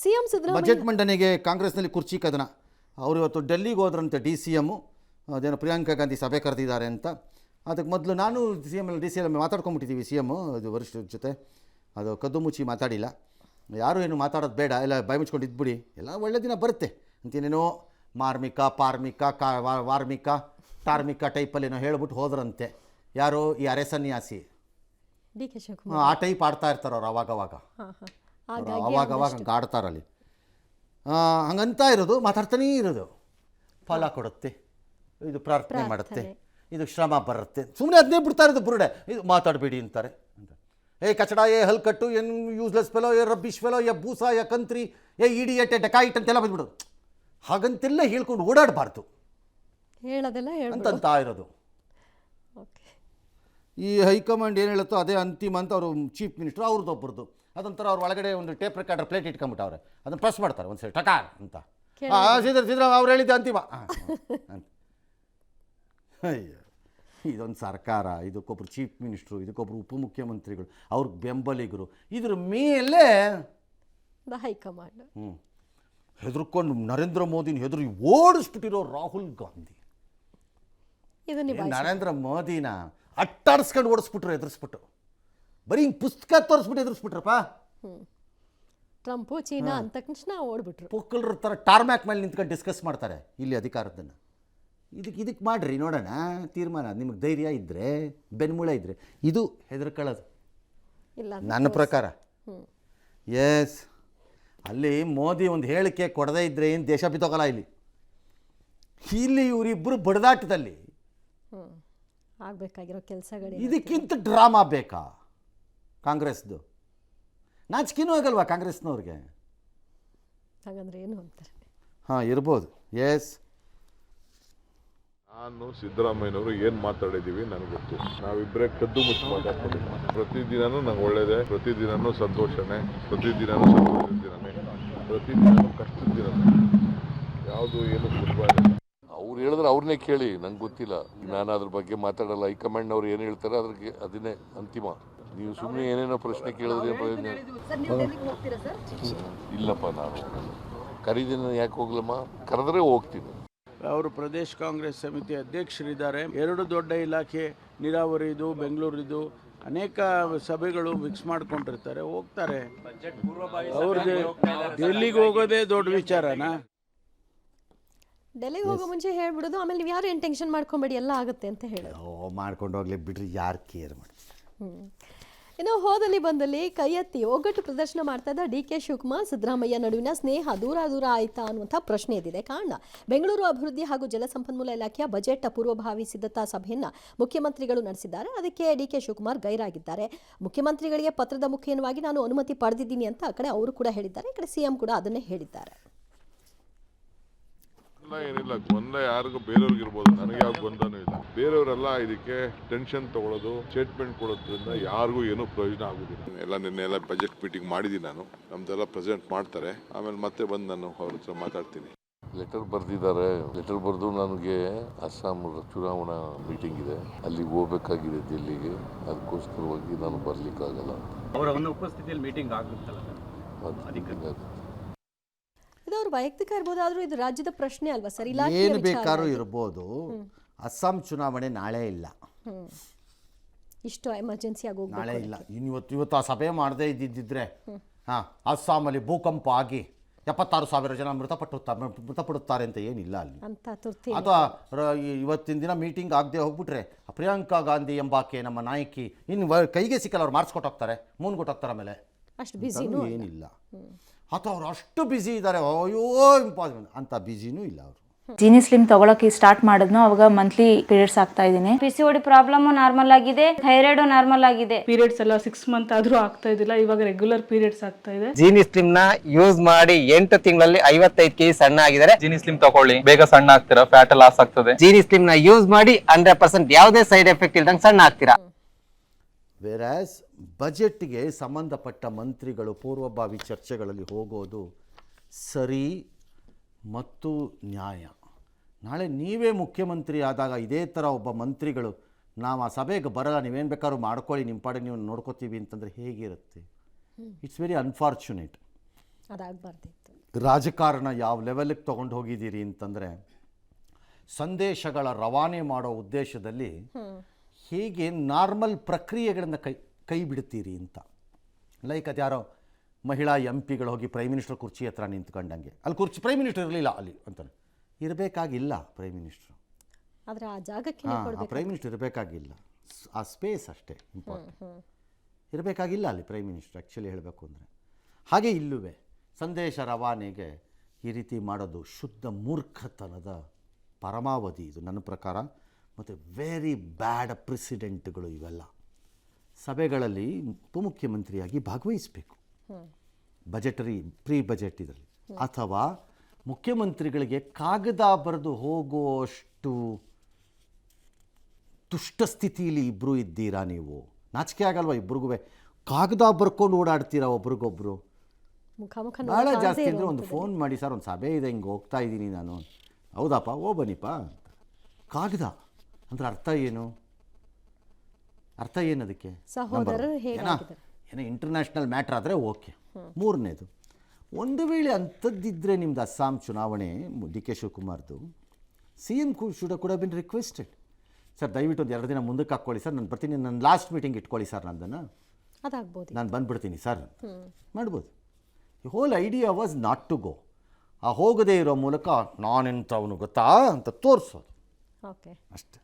CM Siddaramaiah budget ಮಂಡನೆಗೆ ಕಾಂಗ್ರೆಸ್ನಲ್ಲಿ ಕುರ್ಚಿ ಕದನ. ಅವರು ಇವತ್ತು ಡೆಲ್ಲಿಗೆ ಹೋದ್ರಂತೆ DCM, ಅದೇನೋ ಪ್ರಿಯಾಂಕಾ ಗಾಂಧಿ ಸಭೆ ಕರೆದಿದ್ದಾರೆ ಅಂತ. ಅದಕ್ಕೆ ಮೊದಲು ನಾನು DCM ಮಾತಾಡ್ಕೊಂಬಿಟ್ಟಿದ್ದೀವಿ, CM ಅದು ವರಿಷ್ಠರ ಜೊತೆ. ಅದು ಕದ್ದು ಮುಚ್ಚಿ ಮಾತಾಡಿಲ್ಲ, ಯಾರು ಏನು ಮಾತಾಡೋದು ಬೇಡ, ಎಲ್ಲ ಬಾಯಿ ಮುಚ್ಕೊಂಡು ಇದ್ಬಿಡಿ, ಎಲ್ಲ ಒಳ್ಳೆ ದಿನ ಬರುತ್ತೆ ಅಂತೇನೇನೋ ಮಾರ್ಮಿಕ ವಾರ್ಮಿಕ ಟಾರ್ಮಿಕ ಟೈಪಲ್ಲೇನೋ ಹೇಳ್ಬಿಟ್ಟು ಹೋದ್ರಂತೆ. ಯಾರು ಈ ಅರೆಸನ್ಯಾಸಿ DK ಶಿವಕುಮಾರ್ ಆ ಟೈಪ್ ಆಡ್ತಾ ಇರ್ತಾರೆ ಅವ್ರು ಅವಾಗವಾಗ ಹಂಗೆ ಆಡ್ತಾರಲ್ಲಿ. ಹಂಗಂತ ಇರೋದು, ಮಾತಾಡ್ತಾನೇ ಇರೋದು. ಫಲ ಕೊಡುತ್ತೆ, ಇದು ಪ್ರಾರ್ಥನೆ ಮಾಡುತ್ತೆ, ಇದು ಶ್ರಮ ಬರುತ್ತೆ, ಸುಮ್ಮನೆ ಅದನ್ನೇ ಬಿಡ್ತಾ ಇರೋದು ಬುರುಡೆ. ಇದು ಮಾತಾಡಬೇಡಿ ಅಂತಾರೆ. ಕಚಡ, ಹಲ್ಕಟ್ಟು, ಏನು ಯೂಸ್ಲೆಸ್ ಫೆಲೋ, ರಬ್ಬಿಶ್ ಫೆಲೋ, ಬೂಸ, ಕಂತ್ರಿ, ಇಡಿಯಟ್, ಡಕಾಯಿಟ್ ಅಂತೆಲ್ಲ ಬಂದ್ಬಿಡು. ಹಾಗಂತೆಲ್ಲ ಹೇಳ್ಕೊಂಡು ಓಡಾಡಬಾರ್ದು ಹೇಳೋದೆಲ್ಲ ಅಂತ ಇರೋದು. ಈ ಹೈಕಮಾಂಡ್ ಏನು ಹೇಳುತ್ತೋ ಅದೇ ಅಂತಿಮ ಅಂತ ಅವರು ಚೀಫ್ ಮಿನಿಸ್ಟರ್ ಅವ್ರದ್ದೊಬ್ಬರದು. ಅದೊಂಥರ ಅವ್ರ ಒಳಗಡೆ ಒಂದು ಟೇಪ್ ರೆಕಾರ್ಡರ್ ಪ್ಲೇಟ್ ಇಟ್ಕೊಂಬಿಟ್ಟವ್ರೆ, ಅದನ್ನು ಪ್ರೆಸ್ ಮಾಡ್ತಾರೆ ಒಂದು ಸರಿ ಟಕಾರ್ ಅಂತ. ಸಿದ್ದರಾಮಯ್ಯ ಅವ್ರು ಹೇಳಿದ್ದೆ ಅಂತಿಮ. ಅಯ್ಯೋ, ಇದೊಂದು ಸರ್ಕಾರ, ಇದಕ್ಕೊಬ್ರು ಚೀಫ್ ಮಿನಿಸ್ಟ್ರು, ಇದಕ್ಕೊಬ್ರು ಉಪಮುಖ್ಯಮಂತ್ರಿಗಳು, ಅವ್ರಿಗೆ ಬೆಂಬಲಿಗರು, ಇದ್ರ ಮೇಲೆ ಹೈಕಮಾಂಡ್ ಹೆದರ್ಕೊಂಡು ನರೇಂದ್ರ ಮೋದಿನ ಹೆದರಿ ಓಡಿಸ್ಬಿಟ್ಟಿರೋ ರಾಹುಲ್ ಗಾಂಧಿ. ನರೇಂದ್ರ ಮೋದಿನ ಅಟ್ಟಾಡಿಸ್ಕೊಂಡು ಓಡಿಸ್ಬಿಟ್ರು, ಎದುರಿಸ್ಬಿಟ್ಟು. ಬರೀ ಹಿಂಗೆ ಪುಸ್ತಕ ತೋರಿಸ್ಬಿಟ್ಟು ಎದುರಿಸ್ಬಿಟ್ರಪ್ಪ. ಟ್ರಂಪು ಚೀನಾ ಅಂತ ತಕ್ಷಣ ಓಡ್ಬಿಟ್ರು. ಪೊಕ್ಕಲ್ರ ಥರ ಟಾರ್ಮ್ಯಾಕ್ ಮೇಲೆ ನಿಂತ್ಕೊಂಡು ಡಿಸ್ಕಸ್ ಮಾಡ್ತಾರೆ ಇಲ್ಲಿ ಅಧಿಕಾರದನ್ನು. ಇದಕ್ಕೆ ಮಾಡಿರಿ ನೋಡೋಣ ತೀರ್ಮಾನ. ನಿಮಗೆ ಧೈರ್ಯ ಇದ್ದರೆ, ಬೆನ್ಮೂಳೆ ಇದ್ದರೆ, ಇದು ಹೆದರ್ಕೊಳ್ಳೋದು ನನ್ನ ಪ್ರಕಾರ. ಎಸ್, ಅಲ್ಲಿ ಮೋದಿ ಒಂದು ಹೇಳಿಕೆ ಕೊಡದೇ ಇದ್ದರೆ ಏನು ದೇಶ ಬಿತ್ತೋಗಲ್ಲ. ಇಲ್ಲಿ ಇವರಿಬ್ಬರು ಬಡದಾಟದಲ್ಲಿ ಆಗಬೇಕಾಗಿರೋ ಕೆಲಸಗಳು. ಇದಕ್ಕಿಂತ ಡ್ರಾಮಾ ಬೇಕಾ ಕಾಂಗ್ರೆಸ್ದು? ನಾಚಿಕೆನೂ ಆಗಲ್ವಾ ಕಾಂಗ್ರೆಸ್ನವ್ರಿಗೆ? ಹಾಗಂದ್ರೆ ಏನು ಅಂತಾರೆ? ಇರ್ಬೋದು. ಎಸ್, ನಾನು ಸಿದ್ದರಾಮಯ್ಯನವರು ಏನು ಮಾತಾಡಿದ್ದೀವಿ ನನಗೆ ಗೊತ್ತು. ನಾವಿಬ್ಬರೇ ಕದ್ದು ಮುಚ್ಚಿ ಮಾತಾಡ್ಕೊಂಡಿದ್ದೀವಿ. ಪ್ರತಿದಿನನೂ ನಂಗೆ ಒಳ್ಳೇದೇ, ಪ್ರತಿದಿನನೂ ಸಂತೋಷನೇ, ಪ್ರತಿದಿನನೂ ಸಂತೋಷದ ದಿನನೇ, ಪ್ರತಿದಿನನೂ ಕಷ್ಟದ ದಿನನೇ. ಯಾವುದು ಏನು ಸುಲಭ ಇಲ್ಲ. ಅವ್ರು ಹೇಳಿದ್ರೆ ಅವ್ರನ್ನೇ ಕೇಳಿ, ನಂಗೆ ಗೊತ್ತಿಲ್ಲ, ನಾನು ಅದ್ರ ಬಗ್ಗೆ ಮಾತಾಡಲ್ಲ. ಹೈಕಮಾಂಡ್ ಅವ್ರು ಏನು ಹೇಳ್ತಾರೆ ಅದನ್ನೇ ಅಂತಿಮ. ನೀವು ಸುಮ್ಮನೆ ಏನೇನೋ ಪ್ರಶ್ನೆ ಕೇಳಿದ್ರೆ ಇಲ್ಲಪ್ಪ, ನಾನು ಕರೀದಿನ ಯಾಕೆ ಹೋಗ್ಲಮ್ಮ, ಕರೆದ್ರೆ ಹೋಗ್ತೀನಿ. ಅವರು ಪ್ರದೇಶ ಕಾಂಗ್ರೆಸ್ ಸಮಿತಿ ಅಧ್ಯಕ್ಷರಿದ್ದಾರೆ. 2 ದೊಡ್ಡ ಇಲಾಖೆ, ನೀರಾವರಿದು, ಬೆಂಗಳೂರಿದು, ಅನೇಕ ಸಭೆಗಳು ಮಿಕ್ಸ್ ಮಾಡ್ಕೊಂಡಿರ್ತಾರೆ, ಹೋಗ್ತಾರೆ. ಅವ್ರಿಗೆ ಡೆಲ್ಲಿಗೆ ಹೋಗೋದೇ ದೊಡ್ಡ ವಿಚಾರನಾ? ಡೆಲ್ಲಿಗೆ ಹೋಗೋ ಮುಂಚೆ ಹೇಳ್ಬಿಡೋದು, ಆಮೇಲೆ ನೀವು ಯಾರು ಏನು ಟೆನ್ಷನ್ ಮಾಡ್ಕೊಂಬೇಡಿ, ಎಲ್ಲ ಆಗುತ್ತೆ ಅಂತ ಹೇಳೋದು. ಮಾಡ್ಕೊಂಡು ಹೋಗ್ಲಿ ಬಿಡ್ರಿ, ಯಾರು ಕೇರ್ ಮಾಡಿ. ಇನ್ನು ಹೋದಲ್ಲಿ ಬಂದಲ್ಲಿ ಕೈ ಎತ್ತಿ ಒಗ್ಗಟ್ಟು ಪ್ರದರ್ಶನ ಮಾಡ್ತಾ ಇದ್ದ DK ಶಿವಕುಮಾರ್ ಸಿದ್ದರಾಮಯ್ಯ ನಡುವಿನ ಸ್ನೇಹ ದೂರ ಆಯ್ತಾ ಅನ್ನುವಂಥ ಪ್ರಶ್ನೆ ಎದ್ದಿದೆ. ಕಾರಣ ಬೆಂಗಳೂರು ಅಭಿವೃದ್ಧಿ ಹಾಗೂ ಜಲಸಂಪನ್ಮೂಲ ಇಲಾಖೆಯ ಬಜೆಟ್ ಪೂರ್ವಭಾವಿ ಸಿದ್ಧತಾ ಸಭೆಯನ್ನ ಮುಖ್ಯಮಂತ್ರಿಗಳು ನಡೆಸಿದ್ದಾರೆ. ಅದಕ್ಕೆ DK ಶಿವಕುಮಾರ್ ಗೈರಾಗಿದ್ದಾರೆ. ಮುಖ್ಯಮಂತ್ರಿಗಳಿಗೆ ಪತ್ರದ ಮುಖೇನವಾಗಿ ನಾನು ಅನುಮತಿ ಪಡೆದಿದ್ದೀನಿ ಅಂತ ಆ ಕಡೆ ಅವರು ಕೂಡ ಹೇಳಿದ್ದಾರೆ, ಈ ಕಡೆ CM ಕೂಡ ಅದನ್ನೇ ಹೇಳಿದ್ದಾರೆ. ಏನಿಲ್ಲ, ಗೊಂದಲ ಯಾರಿಗೂ ಬೇರೆಯವ್ರಿಗೆ ಇರ್ಬೋದು, ನನಗೆ ಯಾವ ಗೊಂದಲನೂ ಇಲ್ಲ. ಬೇರೆಯವರೆಲ್ಲ ಇದಕ್ಕೆ ಟೆನ್ಷನ್ ತಗೊಳ್ಳೋದು, ಸ್ಟೇಟ್ಮೆಂಟ್ ಕೊಡೋದ್ರಿಂದ ಯಾರಿಗೂ ಏನೂ ಪ್ರಯೋಜನ ಆಗೋದಿಲ್ಲ. ನಿನ್ನೆ ಬಜೆಟ್ ಮೀಟಿಂಗ್ ಮಾಡಿದ್ದೀನಿ ನಾನು, ನಮ್ದೆಲ್ಲ ಪ್ರೆಸೆಂಟ್ ಮಾಡ್ತಾರೆ, ಆಮೇಲೆ ಮತ್ತೆ ಬಂದು ನಾನು ಅವ್ರ ಹತ್ರ ಮಾತಾಡ್ತೀನಿ. ಲೆಟರ್ ಬರೆದಿದ್ದಾರೆ, ಲೆಟರ್ ಬರೆದು ನನಗೆ ಅಸ್ಸಾಂ ಚುನಾವಣಾ ಮೀಟಿಂಗ್ ಇದೆ, ಅಲ್ಲಿಗೆ ಹೋಗ್ಬೇಕಾಗಿದೆ ಡೆಲ್ಲಿಗೆ, ಅದಕ್ಕೋಸ್ಕರವಾಗಿ ನಾನು ಬರ್ಲಿಕ್ಕಾಗಲ್ಲ. ಅವರ ಒಂದು ಉಪಸ್ಥಿತಿಯಲ್ಲಿ ಮೀಟಿಂಗ್ ಆಗುತ್ತಲ್ಲ, ಇದು ಅವ್ರ ವೈಯಕ್ತಿಕ ಇರ್ಬೋದು, ಆದ್ರೂ ಇದು ರಾಜ್ಯದ ಪ್ರಶ್ನೆ ಅಲ್ವಾ ಸರ್? ಏನು ಬೇಕಾದ್ರೂ ಇರ್ಬೋದು. ಅಸ್ಸಾಂ ಚುನಾವಣೆ ನಾಳೆ ಇಲ್ಲ, ಇಷ್ಟು ಎಮರ್ಜೆನ್ಸಿ ಆಗಿ ನಾಳೆ ಇಲ್ಲ. ಇವತ್ತು ಆ ಸಭೆ ಮಾಡದೇ ಇದ್ದಿದ್ರೆ ಅಸ್ಸಾಮಲ್ಲಿ ಭೂಕಂಪ ಆಗಿ 76,000 ಜನ ಮೃತಪಡುತ್ತಾರೆ ಅಂತ ಏನಿಲ್ಲ ಅಲ್ಲಿ. ಅಥವಾ ಇವತ್ತಿನ ದಿನ ಮೀಟಿಂಗ್ ಆಗದೆ ಹೋಗ್ಬಿಟ್ರೆ ಪ್ರಿಯಾಂಕಾ ಗಾಂಧಿ ಎಂಬಾಕೆ ನಮ್ಮ ನಾಯಕಿ ಇನ್ನು ಕೈಗೆ ಸಿಕ್ಕಲ್ಲ, ಅವ್ರು ಮಾಡಿಸ್ಕೊಟ್ಟೋಗ್ತಾರೆ, ಮೂನ್ಗೊಟ್ಟೋಗ್ತಾರೆ. ಆಮೇಲೆ ಅಷ್ಟು ಬಿಸಿ ಏನಿಲ್ಲ. ಅಥವಾ ಅವ್ರು ಅಷ್ಟು ಬ್ಯುಸಿ ಇದ್ದಾರೆ, ಅಯ್ಯೋ ಇಂಪಾಸಿಬಲ್ ಅಂತ ಬ್ಯುಸಿನೂ ಇಲ್ಲ ಅವರು. ಜೀನಿ ಸ್ಲಿಮ್ ತಗೊಳಕ್ಕೆ ಸ್ಟಾರ್ಟ್ ಮಾಡಿದ್ನು, ಅವಾಗ ಮಂತ್ಲಿ ಪೀರಿಯಡ್ಸ್ ಆಗ್ತಾ ಇದ್ದೀನಿ. PCOD ಪ್ರಾಬ್ಲಮ್ ನಾರ್ಮಲ್ ಆಗಿದೆ, ಥೈರಾಯ್ಡ್ ನಾರ್ಮಲ್ ಆಗಿದೆ. ಪೀರಿಯಡ್ಸ್ ಎಲ್ಲ 6 ಮಂತ್ ಆದ್ರೂ ಆಗ್ತಾ ಇದ್ದಿಲ್ಲ, ಇವಾಗ ರೆಗ್ಯುಲರ್ ಪೀರಿಯಡ್ಸ್ ಆಗ್ತಾ ಇದೆ. ಜೀನಿ ಸ್ಲಿಮ್ ನ ಯೂಸ್ ಮಾಡಿ 8 ತಿಂಗಳಲ್ಲಿ 55 kg ಸಣ್ಣ ಆಗಿದ್ದಾರೆ. ಜೀನಿ ಸ್ಲಿಮ್ ತಗೊಳ್ಳಿ, ಬೇಗ ಸಣ್ಣ ಆಗ್ತೀರಾ, ಫ್ಯಾಟ್ ಲಾಸ್ ಆಗ್ತದೆ. ಜೀನಿ ಸ್ಲಿಮ್ ನ ಯೂಸ್ ಮಾಡಿ 100% ಯಾವುದೇ ಸೈಡ್ ಎಫೆಕ್ಟ್ ಇಲ್ದಂಗೆ ಸಣ್ಣ ಆಗ್ತೀರಾ. ವೇರಾಸ್ ಬಜೆಟ್ಗೆ ಸಂಬಂಧಪಟ್ಟ ಮಂತ್ರಿಗಳು ಪೂರ್ವಭಾವಿ ಚರ್ಚೆಗಳಲ್ಲಿ ಹೋಗೋದು ಸರಿ ಮತ್ತು ನ್ಯಾಯ. ನಾಳೆ ನೀವೇ ಮುಖ್ಯಮಂತ್ರಿ ಆದಾಗ ಇದೇ ಥರ ಒಬ್ಬ ಮಂತ್ರಿಗಳು ನಾವು ಆ ಸಭೆಗೆ ಬರಲ್ಲ, ನೀವೇನು ಬೇಕಾದ್ರೂ ಮಾಡ್ಕೊಳ್ಳಿ, ನಿಮ್ಮ ಪಾಡಿಗೆ ನೀವು ನೋಡ್ಕೋತೀವಿ ಅಂತಂದರೆ ಹೇಗಿರುತ್ತೆ? It's very unfortunate. ಅದಾಗಬಾರ್ದಿತ್ತು. ರಾಜಕಾರಣ ಯಾವ ಲೆವೆಲಿಗೆ ತೊಗೊಂಡು ಹೋಗಿದ್ದೀರಿ ಅಂತಂದರೆ, ಸಂದೇಶಗಳ ರವಾನೆ ಮಾಡೋ ಉದ್ದೇಶದಲ್ಲಿ ಹೇಗೆ ನಾರ್ಮಲ್ ಪ್ರಕ್ರಿಯೆಗಳನ್ನು ಕೈ ಬಿಡ್ತೀರಿ ಅಂತ. ಲೈಕ್ ಅದು ಯಾರೋ ಮಹಿಳಾ MP ಗಳು ಹೋಗಿ ಪ್ರೈಮ್ ಮಿನಿಸ್ಟರ್ ಕುರ್ಚಿ ಹತ್ರ ನಿಂತ್ಕೊಂಡಂಗೆ, ಅಲ್ಲಿ ಪ್ರೈಮ್ ಮಿನಿಸ್ಟರ್ ಇರಲಿಲ್ಲ ಅಲ್ಲಿ ಅಂತಾನೆ. ಇರಬೇಕಾಗಿಲ್ಲ ಪ್ರೈಮ್ ಮಿನಿಸ್ಟ್ರು. ಆದರೆ ಆ ಜಾಗಕ್ಕೆ ಹಾಂ, ಪ್ರೈಮ್ ಮಿನಿಸ್ಟರ್ ಇರಬೇಕಾಗಿಲ್ಲ, ಆ ಸ್ಪೇಸ್ ಅಷ್ಟೇ ಇಂಪಾರ್ಟೆಂಟ್. ಇರಬೇಕಾಗಿಲ್ಲ ಅಲ್ಲಿ ಪ್ರೈಮ್ ಮಿನಿಸ್ಟರ್ ಆ್ಯಕ್ಚುಲಿ ಹೇಳಬೇಕು ಅಂದರೆ. ಹಾಗೆ ಇಲ್ಲುವೆ ಸಂದೇಶ ರವಾನೆಗೆ ಈ ರೀತಿ ಮಾಡೋದು ಶುದ್ಧ ಮೂರ್ಖತನದ ಪರಮಾವಧಿ ಇದು ನನ್ನ ಪ್ರಕಾರ. ಮತ್ತು ವೆರಿ ಬ್ಯಾಡ್ ಪ್ರೆಸಿಡೆಂಟ್ಗಳು ಇವೆಲ್ಲ. ಸಭೆಗಳಲ್ಲಿ ಉಪಮುಖ್ಯಮಂತ್ರಿಯಾಗಿ ಭಾಗವಹಿಸಬೇಕು, ಪ್ರೀ ಬಜೆಟ್ ಇದರಲ್ಲಿ, ಅಥವಾ ಮುಖ್ಯಮಂತ್ರಿಗಳಿಗೆ ಕಾಗದ ಬರೆದು ಹೋಗುವಷ್ಟು ದುಷ್ಟ ಸ್ಥಿತಿಯಲ್ಲಿ ಇಬ್ಬರು ಇದ್ದೀರಾ ನೀವು? ನಾಚಿಕೆ ಆಗಲ್ವಾ ಇಬ್ರಿಗೂ? ಕಾಗದ ಬರ್ಕೊಂಡು ಓಡಾಡ್ತೀರಾ ಒಬ್ರಿಗೊಬ್ರು? ಮುಖಾಮುಖ ಭಾಳ ಜಾಸ್ತಿ ಅಂದರೆ ಒಂದು ಫೋನ್ ಮಾಡಿ, ಸರ್ ಒಂದು ಸಭೆ ಇದೆ, ಹಿಂಗೆ ಹೋಗ್ತಾ ಇದ್ದೀನಿ ನಾನು. ಹೌದಪ್ಪ, ಬನ್ನಿಪ್ಪ ಅಂತ. ಕಾಗದ ಅಂದ್ರೆ ಅರ್ಥ ಏನು? ಅರ್ಥ ಏನದಕ್ಕೆ? ಸಹೋದರರು ಹೇಗಾಗಿದ್ದಾರೆ? ಏನೋ ಇಂಟರ್ನ್ಯಾಷನಲ್ ಮ್ಯಾಟ್ರ್ ಆದರೆ ಓಕೆ. ಮೂರನೇದು, ಒಂದು ವೇಳೆ ಅಂಥದ್ದಿದ್ದರೆ ನಿಮ್ದು ಅಸ್ಸಾಂ ಚುನಾವಣೆ DK ಶಿವಕುಮಾರ್ದು, CM ಶುಡ್ ಕೂಡ ಬಿನ್ ರಿಕ್ವೆಸ್ಟೆಡ್, ಸರ್ ದಯವಿಟ್ಟು ಒಂದು 2 ದಿನ ಮುಂದಕ್ಕೆ ಹಾಕ್ಕೊಳ್ಳಿ ಸರ್, ನಾನು ಬರ್ತೀನಿ, ನನ್ನ ಲಾಸ್ಟ್ ಮೀಟಿಂಗ್ ಇಟ್ಕೊಳ್ಳಿ ಸರ್, ನಂದನ್ನು ಅದಾಗ್ಬೋದು, ನಾನು ಬಂದುಬಿಡ್ತೀನಿ ಸರ್ ಮಾಡ್ಬೋದು. The whole idea was not to go. ಆ ಹೋಗದೇ ಇರೋ ಮೂಲಕ ನಾನೆಂಥವನು ಗೊತ್ತಾ ಅಂತ ತೋರಿಸೋದು ಓಕೆ ಅಷ್ಟೆ.